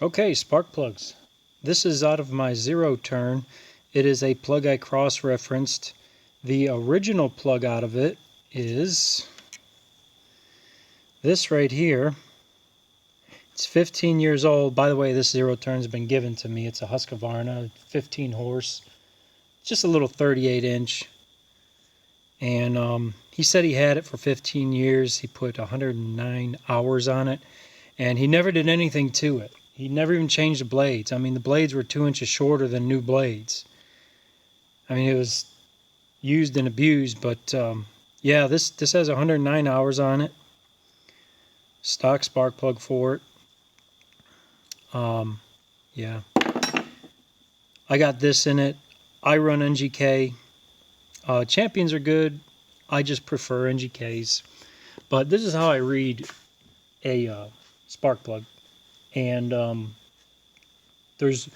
Okay, spark plugs. This is out of my zero turn. It is a plug I cross-referenced. The original plug out of it is this right here. It's 15 years old. By the way, this zero turn's been given to me. It's a Husqvarna, 15 horse. Just a little 38 inch. And he said he had it for 15 years. He put 109 hours on it, and he never did anything to it. He never even changed the blades. I mean, the blades were 2 inches shorter than new blades. I mean, it was used and abused, but yeah, this has 109 hours on it. Stock spark plug for it. Yeah, I got this in it. I run NGK. Champions are good. I just prefer NGKs. But this is how I read a spark plug. And there's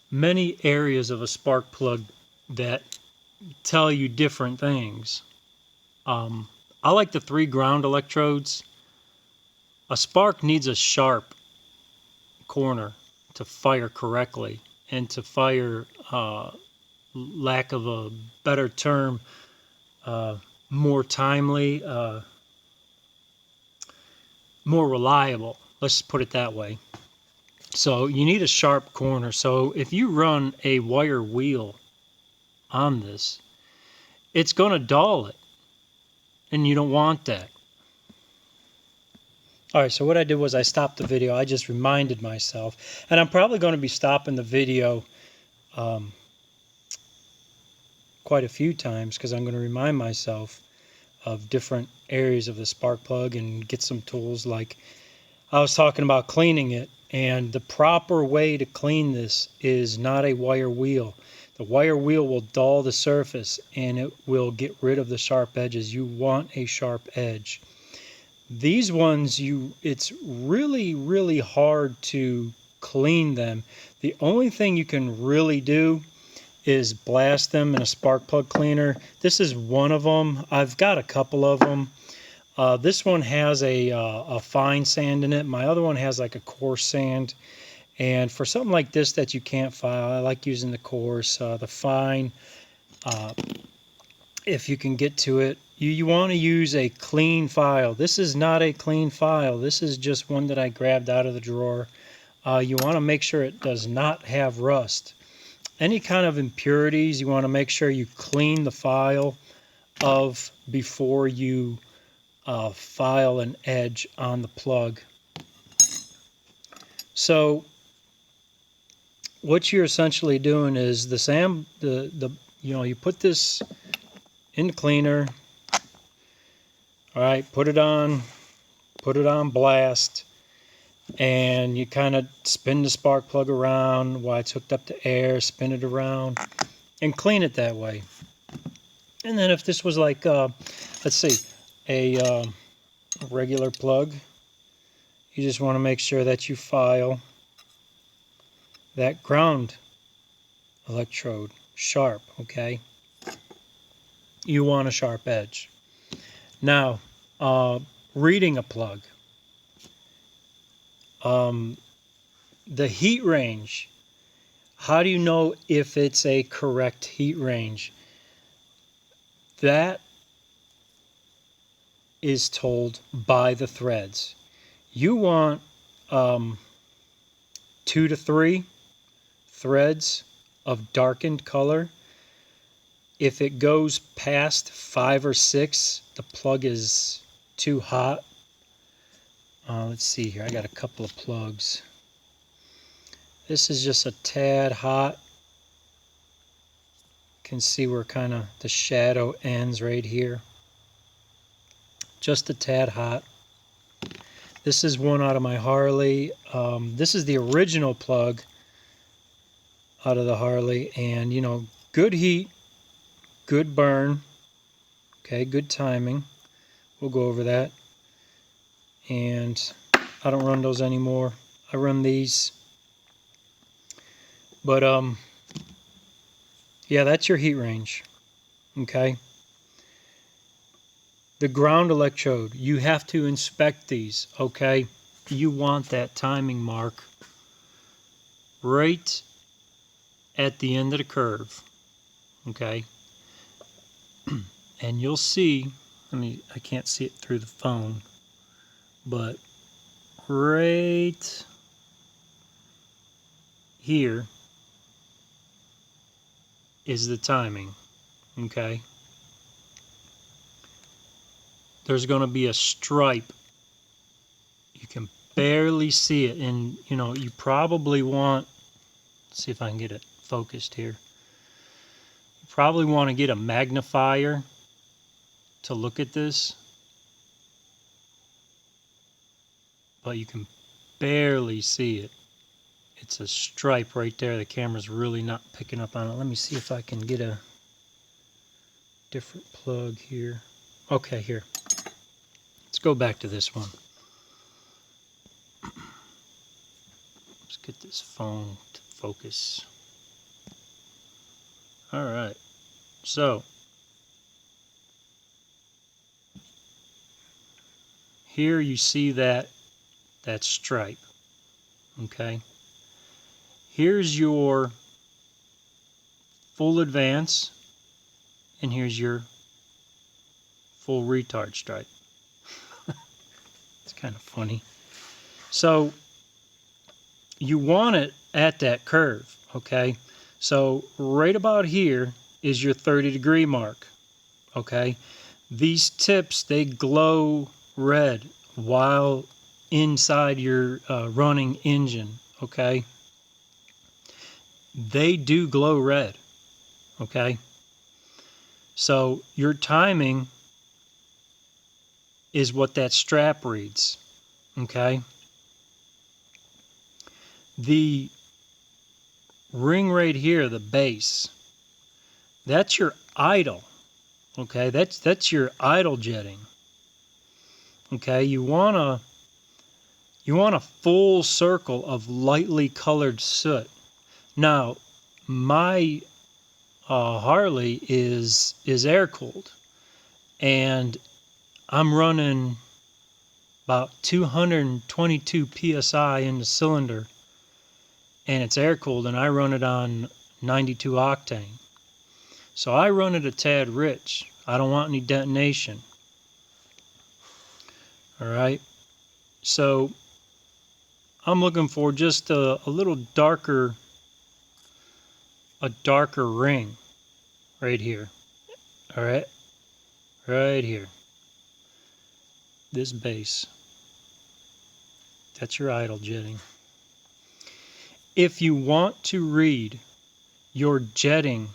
many areas of a spark plug that tell you different things. I like the 3 ground electrodes. A spark needs a sharp corner to fire correctly and to fire, lack of a better term, more timely, more reliable. Let's just put it that way. So you need a sharp corner. So if you run a wire wheel on this, it's going to dull it, and you don't want that. All right, so what I did was I stopped the video. I just reminded myself, and I'm probably going to be stopping the video quite a few times because I'm going to remind myself of different areas of the spark plug and get some tools. Like I was talking about cleaning it, and the proper way to clean this is not a wire wheel. The wire wheel will dull the surface and it will get rid of the sharp edges. You want a sharp edge. These ones, it's really hard to clean them. The only thing you can really do is blast them in a spark plug cleaner. This is one of them. I've got a couple of them. This one has a fine sand in it. My other one has like a coarse sand. And for something like this that you can't file, I like using the coarse, the fine. If you can get to it, you want to use a clean file. This is not a clean file. This is just one that I grabbed out of the drawer. You want to make sure it does not have rust. Any kind of impurities, you want to make sure you clean the file of before you file an edge on the plug. So what you're essentially doing is you put this in the cleaner. All right, put it on blast, and you kind of spin the spark plug around while it's hooked up to air, spin it around, and clean it that way. And then if this was like, let's see, a regular plug, you just want to make sure that you file that ground electrode sharp, okay? You want a sharp edge. Now, reading a plug. The heat range. How do you know if it's a correct heat range? That is told by the threads. You want 2 to 3 threads of darkened color. If it goes past 5 or 6, the plug is too hot. Let's see here. I got a couple of plugs. This is just a tad hot. You can see where kind of the shadow ends right here. Just a tad hot. This is one out of my Harley. This is the original plug out of the Harley, and good heat, good burn, okay, good timing. We'll go over that. And I don't run those anymore. I run these. But yeah, that's your heat range. Okay. The ground electrode, you have to inspect these, okay? you want that timing mark right at the end of the curve, okay? And you'll see, I can't see it through the phone, but right here is the timing, okay? There's going to be a stripe. You can barely see it, and you probably want, let's see if I can get it focused here. You probably want to get a magnifier to look at this, but you can barely see it. It's a stripe right there. The camera's really not picking up on it. Let me see if I can get a different plug here. Okay, here. Let's go back to this one. Let's get this phone to focus. All right. So, here you see that stripe. Okay. Here's your full advance, and here's your full retard stripe. It's kind of funny. So you want it at that curve, okay? So right about here is your 30-degree mark, okay? These tips, they glow red while inside your running engine, okay? They do glow red, okay? So your timing is what that strap reads, okay? The ring right here, the base, that's your idle, okay? That's your idle jetting, okay? You want a full circle of lightly colored soot. Now, my Harley is air cooled, and I'm running about 222 psi in the cylinder, and it's air cooled, and I run it on 92 octane. So I run it a tad rich. I don't want any detonation. All right. So I'm looking for just a little darker, ring right here. All right. Right here. This base. That's your idle jetting. If you want to read your jetting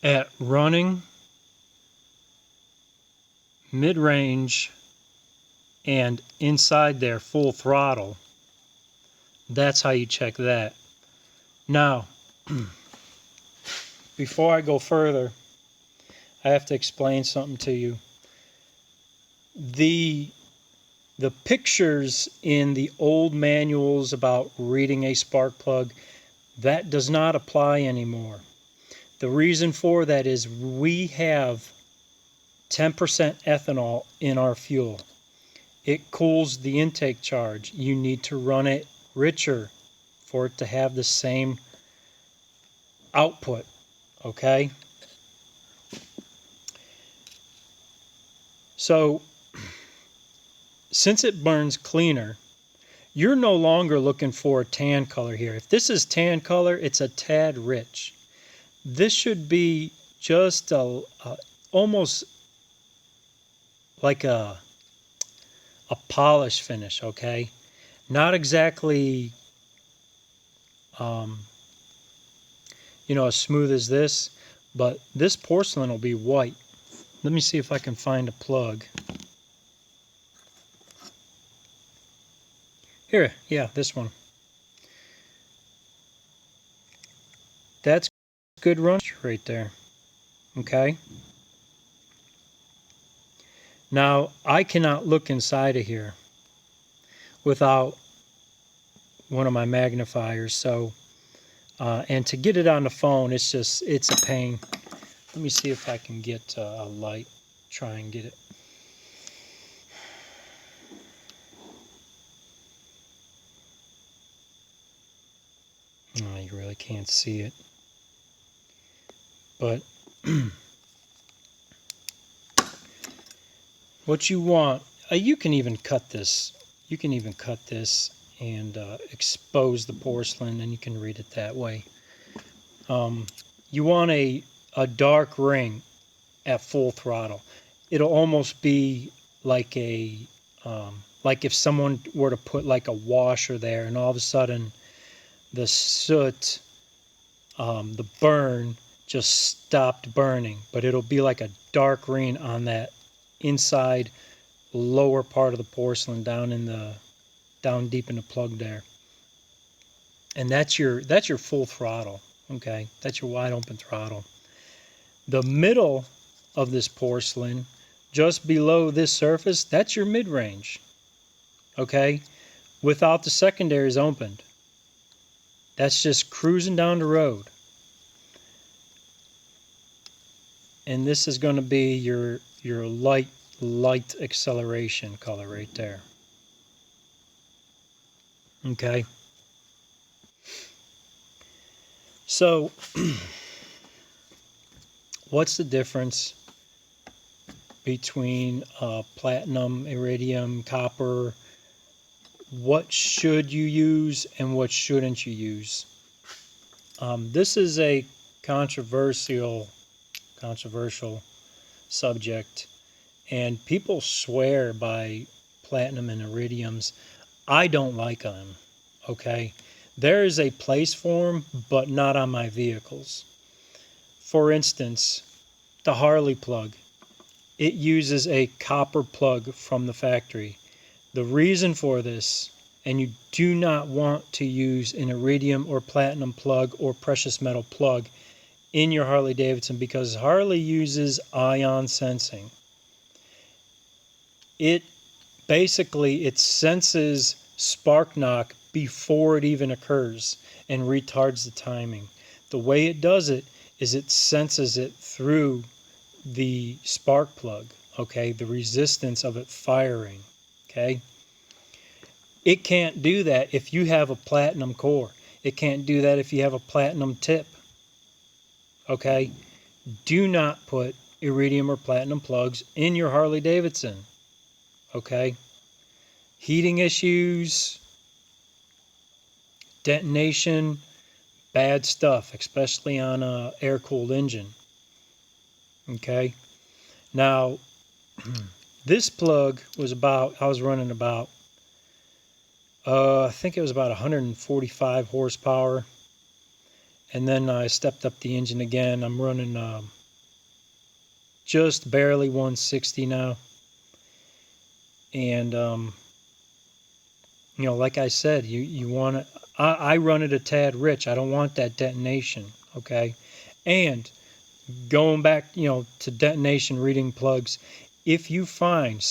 at running, mid-range, and inside there full throttle, that's how you check that. Now, before I go further, I have to explain something to you. The pictures in the old manuals about reading a spark plug, that does not apply anymore. The reason for that is we have 10% ethanol in our fuel. It cools the intake charge. You need to run it richer for it to have the same output, okay? So, since it burns cleaner, you're no longer looking for a tan color here. If this is tan color, it's a tad rich. This should be just almost like a polish finish, okay? Not exactly, as smooth as this, but this porcelain will be white. Let me see if I can find a plug. Here, yeah, this one. That's good run right there, okay? Now, I cannot look inside of here without one of my magnifiers, so, and to get it on the phone, it's a pain. Let me see if I can get a light, try and get it. Oh, you really can't see it. But what you want, you can even cut this. You can even cut this and expose the porcelain, and you can read it that way. You want a dark ring at full throttle. It'll almost be like a like if someone were to put like a washer there, and all of a sudden the soot, the burn just stopped burning. But it'll be like a dark green on that inside lower part of the porcelain down deep in the plug there. And that's your full throttle. Okay, that's your wide open throttle. The middle of this porcelain, just below this surface, that's your mid-range. Okay, without the secondaries opened. That's just cruising down the road. And this is going to be your light acceleration color right there. Okay. So what's the difference between platinum, iridium, copper? What should you use and what shouldn't you use? This is a controversial subject, and people swear by platinum and iridiums. I don't like them. Okay, there is a place for them, but not on my vehicles. For instance, the Harley plug, it uses a copper plug from the factory. The reason for this, and you do not want to use an iridium or platinum plug or precious metal plug in your Harley Davidson, because Harley uses ion sensing. It senses spark knock before it even occurs and retards the timing. The way it does it is it senses it through the spark plug, okay, the resistance of it firing, okay. It can't do that if you have a platinum core. It can't do that if you have a platinum tip, okay. Do not put iridium or platinum plugs in your Harley Davidson, okay. Heating issues, detonation, bad stuff, especially on a air-cooled engine, okay. Now, this plug was I was running about, I think it was about 145 horsepower. And then I stepped up the engine again. I'm running just barely 160 now. And, like I said, you want to, I run it a tad rich. I don't want that detonation, okay? And going back, to detonation reading plugs, if you find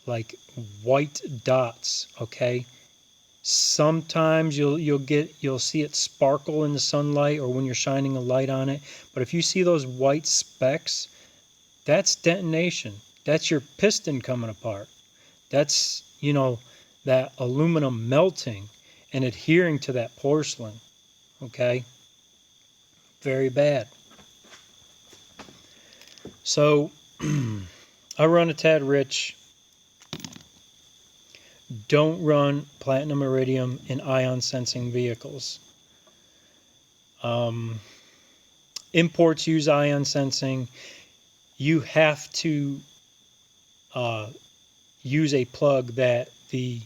like white dots, okay, sometimes you'll see it sparkle in the sunlight or when you're shining a light on it. But if you see those white specks, that's detonation. That's your piston coming apart. That's, that aluminum melting and adhering to that porcelain, okay? Very bad. So I run a tad rich. Don't run platinum iridium in ion sensing vehicles. Imports use ion sensing. You have to use a plug that the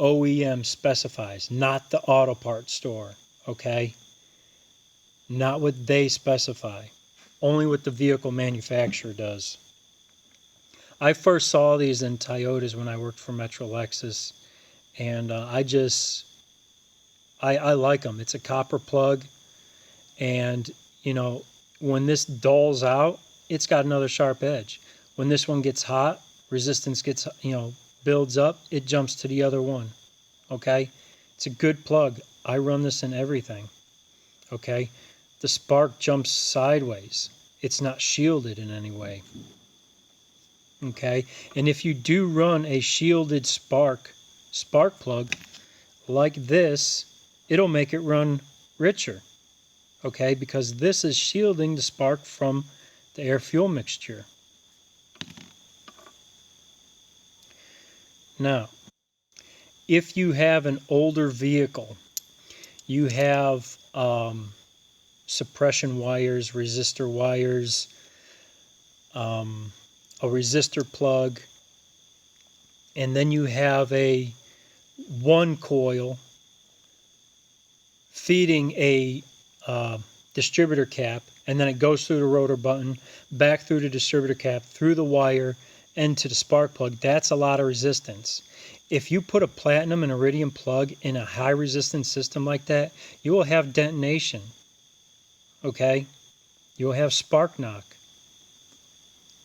OEM specifies, not the auto parts store, okay? Not what they specify, only what the vehicle manufacturer does. I first saw these in Toyotas when I worked for Metro Lexus, and I like them. It's a copper plug, and when this dulls out, it's got another sharp edge. When this one gets hot, resistance gets, builds up, it jumps to the other one, okay? It's a good plug. I run this in everything, okay? The spark jumps sideways. It's not shielded in any way, okay? And if you do run a shielded spark plug like this, it'll make it run richer, okay, because this is shielding the spark from the air-fuel mixture. Now, if you have an older vehicle, you have suppression wires, resistor wires, a resistor plug, and then you have a one coil feeding a distributor cap, and then it goes through the rotor button, back through the distributor cap, through the wire, into the spark plug. That's a lot of resistance. If you put a platinum and iridium plug in a high resistance system like that, you will have detonation. Okay? You will have spark knock.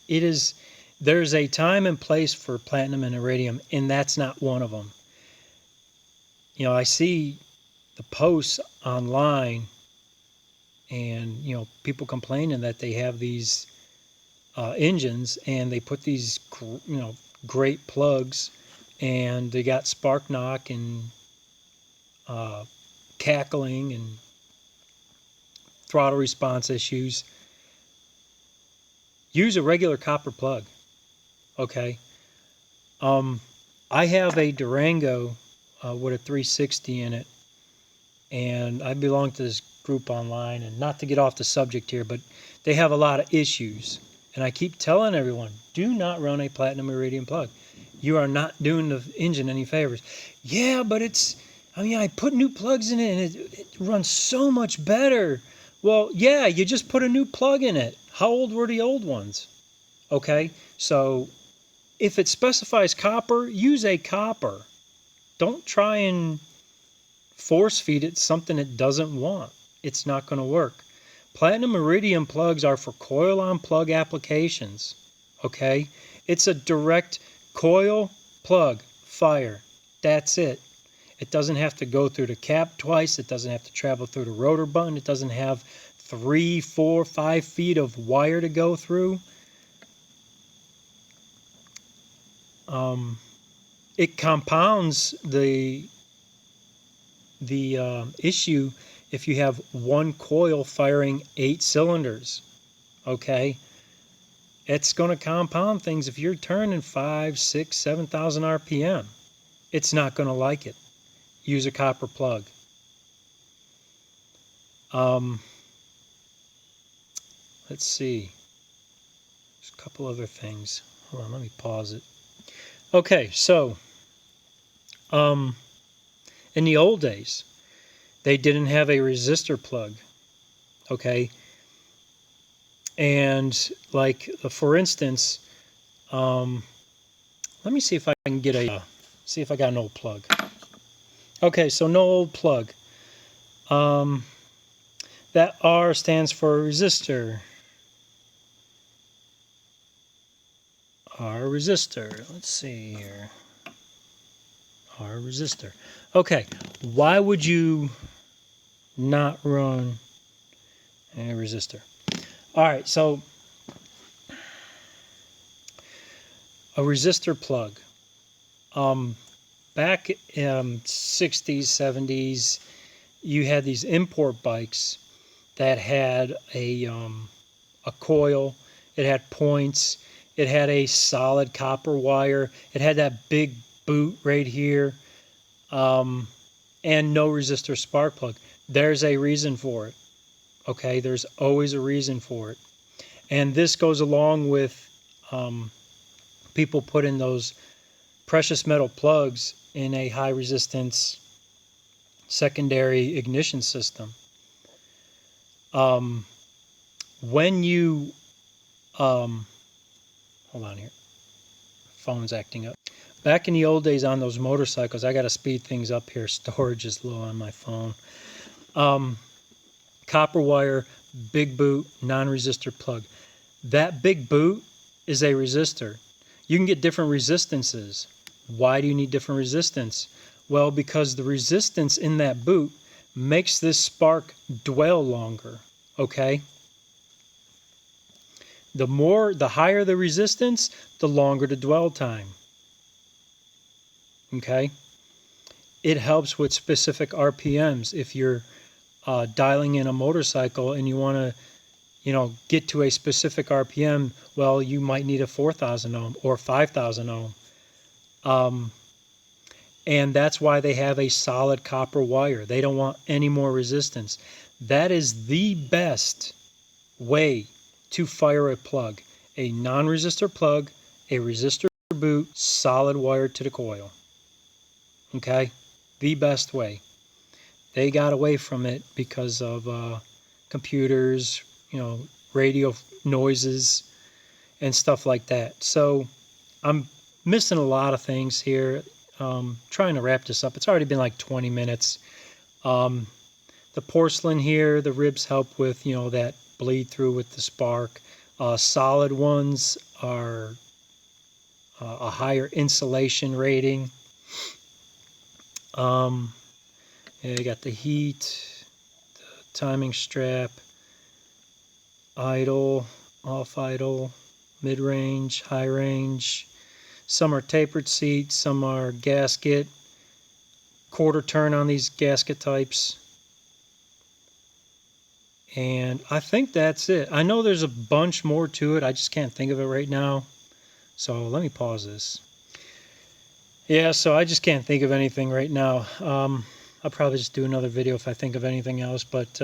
There's a time and place for platinum and iridium, and that's not one of them. You know, I see the posts online, and you know, people complaining that they have these engines, and they put these great plugs, and they got spark knock and cackling and throttle response issues. Use a regular copper plug. Okay. I have a Durango with a 360 in it, and I belong to this group online, and not to get off the subject here, but they have a lot of issues, and I keep telling everyone, do not run a platinum iridium plug. You are not doing the engine any favors. Yeah, but I put new plugs in it, and it runs so much better. Well, yeah, you just put a new plug in it. How old were the old ones? Okay, so if it specifies copper, use a copper. Don't try and force feed it something it doesn't want. It's not going to work. Platinum iridium plugs are for coil-on plug applications. Okay? It's a direct coil, plug, fire. That's it. It doesn't have to go through the cap twice. It doesn't have to travel through the rotor button. It doesn't have 3, 4, 5 feet of wire to go through. It compounds the issue if you have one coil firing 8 cylinders. Okay, it's going to compound things. If you're turning 5, 6, 7,000 RPM, it's not going to like it. Use a copper plug. Let's see. There's a couple other things. Hold on, let me pause it. Okay, so in the old days, they didn't have a resistor plug. Okay, and like for instance, let me see if I can get see if I got an old plug. Okay, so no old plug. That R stands for resistor. R resistor. Let's see here. R resistor. Okay, why would you not run a resistor? All right, so a resistor plug. Back in 60s, 70s, you had these import bikes that had a coil. It had points. It had a solid copper wire. It had that big boot right here, and no resistor spark plug. There's a reason for it. Okay, there's always a reason for it. And this goes along with people putting those precious metal plugs in a high resistance secondary ignition system. When you hold on here, phone's acting up. Back in the old days on those motorcycles, I got to speed things up here. Storage is low on my phone. Copper wire, big boot, non-resistor plug. That big boot is a resistor. You can get different resistances. Why do you need different resistance? Well, because the resistance in that boot makes this spark dwell longer. Okay? The higher the resistance, the longer the dwell time. Okay? it helps with specific RPMs. If you're dialing in a motorcycle and you want to, get to a specific RPM, well, you might need a 4,000 ohm or 5,000 ohm. And that's why they have a solid copper wire. They don't want any more resistance. That is the best way to fire a plug. A non-resistor plug, a resistor boot, solid wire to the coil. Okay? The best way. They got away from it because of computers, radio noises, and stuff like that. So I'm missing a lot of things here. Trying to wrap this up. It's already been like 20 minutes. The porcelain here, the ribs help with, that bleed through with the spark. Solid ones are a higher insulation rating. Yeah, you got the heat, the timing strap, idle, off idle, mid-range, high range. Some are tapered seats, some are gasket, quarter turn on these gasket types. And I think that's it. I know there's a bunch more to it. I just can't think of it right now. So let me pause this. Yeah, so I just can't think of anything right now. I'll probably just do another video if I think of anything else. But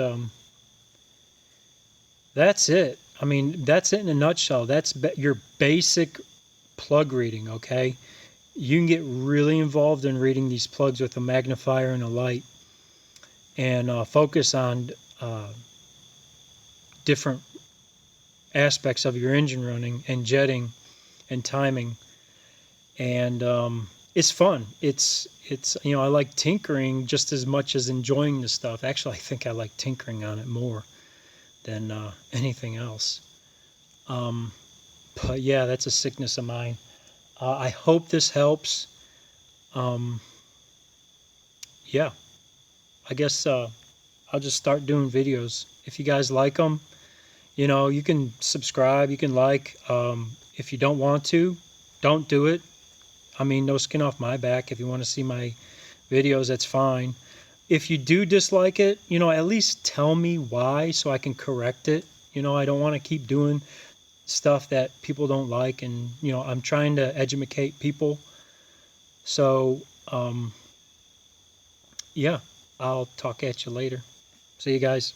that's it. I mean, that's it in a nutshell. That's your basic plug reading, okay? You can get really involved in reading these plugs with a magnifier and a light and focus on different aspects of your engine running and jetting and timing. And it's fun. It's I like tinkering just as much as enjoying the stuff. Actually, I think I like tinkering on it more than anything else. But yeah, that's a sickness of mine. I hope this helps. Yeah, I guess I'll just start doing videos. If you guys like them, you can subscribe, you can like. If you don't want to, don't do it. I mean, no skin off my back. If you want to see my videos, that's fine. If you do dislike it, at least tell me why so I can correct it. I don't want to keep doing stuff that people don't like, and I'm trying to educate people. So yeah, I'll talk at you later. See you guys.